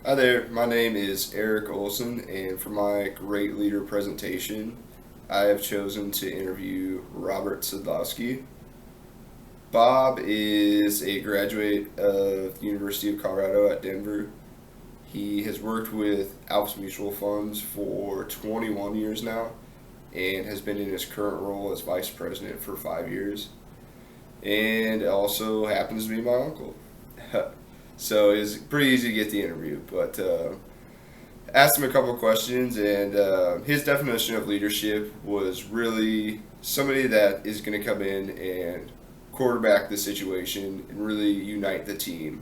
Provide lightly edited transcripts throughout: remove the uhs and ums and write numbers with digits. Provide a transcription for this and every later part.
Hi there, my name is Erik Olson, and for my Great Leader presentation, I have chosen to interview Robert Sadlowski. Bob is a graduate of the University of Colorado at Denver. He has worked with Alps Mutual Funds for 21 years now and has been in his current role as vice president for 5 years, and also happens to be my uncle. So it's pretty easy to get the interview, but asked him a couple of questions, and his definition of leadership was really somebody that is going to come in and quarterback the situation and really unite the team.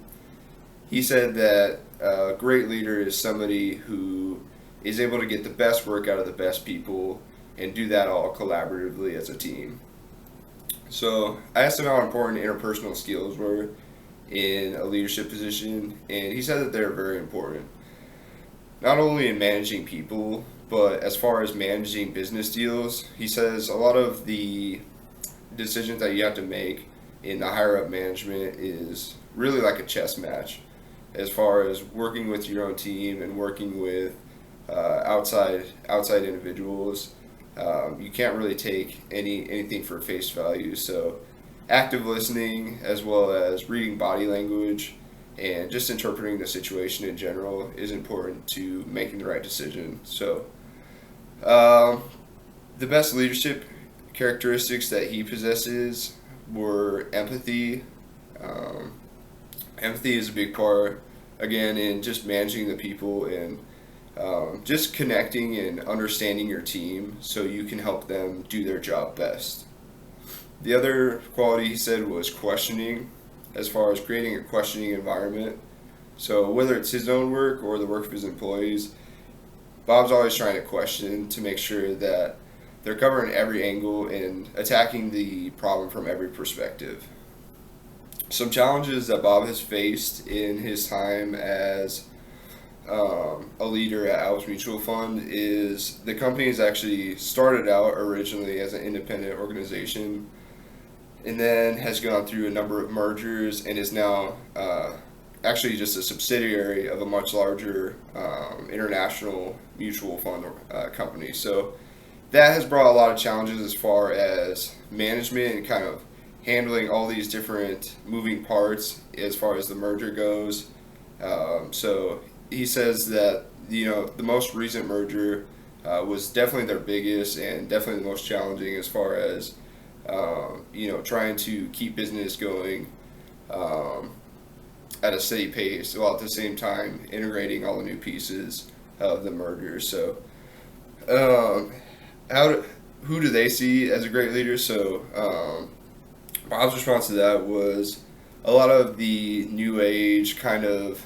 He said that a great leader is somebody who is able to get the best work out of the best people and do that all collaboratively as a team. So I asked him how important interpersonal skills were in a leadership position, and he said that they're very important. Not only in managing people, but as far as managing business deals, he says a lot of the decisions that you have to make in the higher up management is really like a chess match, as far as working with your own team and working with outside individuals. You can't really take anything for face value. So active listening, as well as reading body language and just interpreting the situation in general, is important to making the right decision. So the best leadership characteristics that he possesses were empathy. Um, Empathy is a big part, again, in just managing the people and just connecting and understanding your team so you can help them do their job best. The other quality he said was questioning, as far as creating a questioning environment. So whether it's his own work or the work of his employees, Bob's always trying to question to make sure that they're covering every angle and attacking the problem from every perspective. Some challenges that Bob has faced in his time as a leader at Alps Mutual Fund is the company has actually started out originally as an independent organization and then has gone through a number of mergers and is now actually just a subsidiary of a much larger international mutual fund company. So that has brought a lot of challenges as far as management and kind of handling all these different moving parts as far as the merger goes. So he says that the most recent merger was definitely their biggest and definitely the most challenging as far as trying to keep business going at a steady pace while at the same time integrating all the new pieces of the merger. So, who do they see as a great leader? So, Bob's response to that was a lot of the new age kind of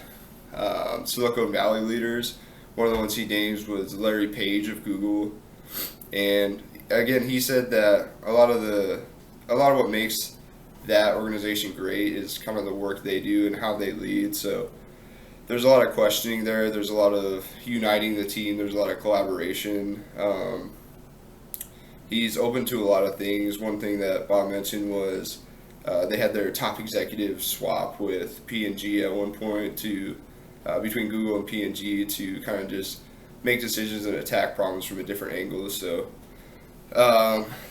Silicon Valley leaders. One of the ones he names was Larry Page of Google, and again, he said that a lot of what makes that organization great is kind of the work they do and how they lead. So there's a lot of questioning there. There's a lot of uniting the team. There's a lot of collaboration. He's open to a lot of things. One thing that Bob mentioned was they had their top executive swap with P&G at one point to between Google and P&G to kind of just make decisions and attack problems from a different angle. So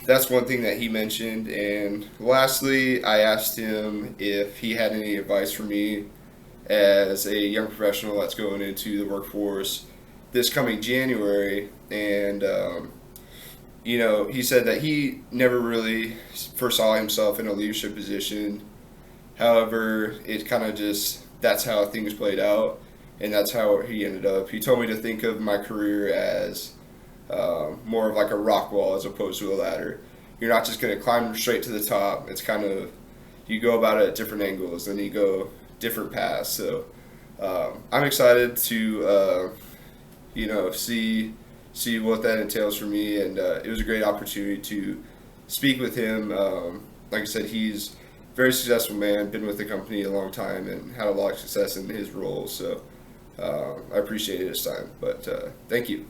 that's one thing that he mentioned. And lastly, I asked him if he had any advice for me as a young professional that's going into the workforce this coming January. And he said that he never really foresaw himself in a leadership position. However, it kind of just, that's how things played out, and that's how he ended up. He told me to think of my career as more of like a rock wall as opposed to a ladder. You're not just going to climb straight to the top. It's kind of, you go about it at different angles and you go different paths. So I'm excited to, see what that entails for me. And it was a great opportunity to speak with him. Like I said, he's a very successful man, been with the company a long time and had a lot of success in his role. So I appreciated his time, but thank you.